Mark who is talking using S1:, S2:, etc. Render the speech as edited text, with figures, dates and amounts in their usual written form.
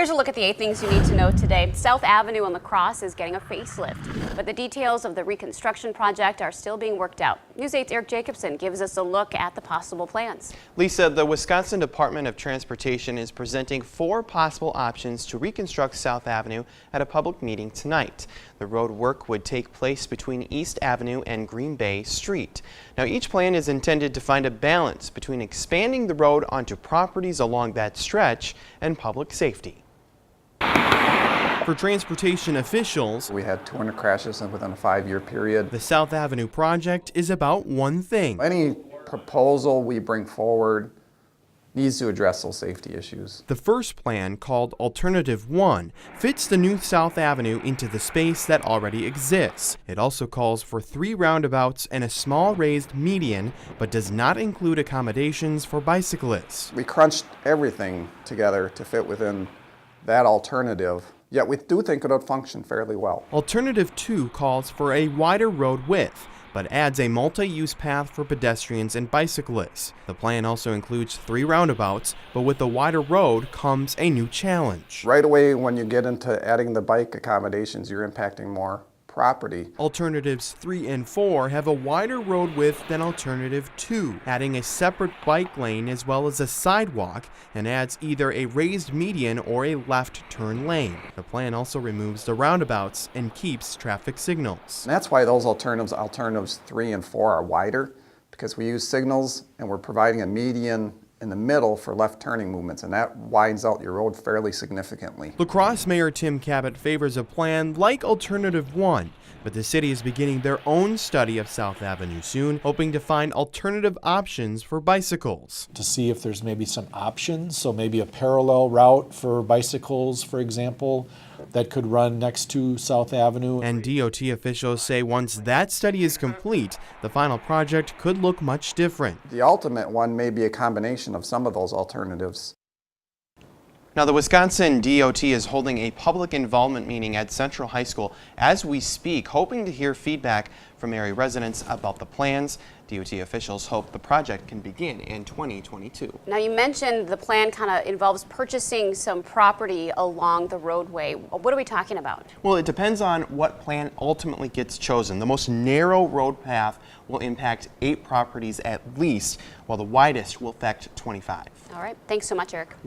S1: Here's a look at the 8 things you need to know today. South Avenue on the Crosse is getting a facelift, but the details of the reconstruction project are still being worked out. News 8's Eric Jacobson gives us a look at the possible plans.
S2: Lisa, the Wisconsin Department of Transportation is presenting 4 possible options to reconstruct South Avenue at a public meeting tonight. The road work would take place between East Avenue and Green Bay Street. Now, each plan is intended to find a balance between expanding the road onto properties along that stretch and public safety. For transportation officials,
S3: we had 200 crashes within a 5-year period.
S2: The South Avenue project is about one thing.
S3: Any proposal we bring forward needs to address those safety issues.
S2: The first plan, called Alternative 1, fits the new South Avenue into the space that already exists. It also calls for 3 roundabouts and a small raised median, but does not include accommodations for bicyclists.
S3: We crunched everything together to fit within that alternative, yet we do think it would function fairly well.
S2: Alternative 2 calls for a wider road width, but adds a multi-use path for pedestrians and bicyclists. The plan also includes 3 roundabouts, but with the wider road comes a new challenge.
S3: Right away, when you get into adding the bike accommodations, you're impacting more property.
S2: Alternatives 3 and 4 have a wider road width than Alternative 2, adding a separate bike lane as well as a sidewalk, and adds either a raised median or a left turn lane. The plan also removes the roundabouts and keeps traffic signals.
S3: And that's why those alternatives 3 and 4 are wider, because we use signals and we're providing a median in the middle for left turning movements, and that widens out your road fairly significantly.
S2: La Crosse Mayor Tim Cabot favors a plan like Alternative 1, but the city is beginning their own study of South Avenue soon, hoping to find alternative options for bicycles.
S4: To see if there's maybe some options, so maybe a parallel route for bicycles, for example, that could run next to South Avenue.
S2: And DOT officials say once that study is complete, the final project could look much different.
S3: The ultimate one may be a combination of some of those alternatives.
S2: Now, the Wisconsin DOT is holding a public involvement meeting at Central High School as we speak, hoping to hear feedback from area residents about the plans. DOT officials hope the project can begin in 2022.
S1: Now, you mentioned the plan kind of involves purchasing some property along the roadway. What are we talking about?
S2: Well, it depends on what plan ultimately gets chosen. The most narrow road path will impact 8 properties at least, while the widest will affect 25.
S1: All right. Thanks so much, Eric.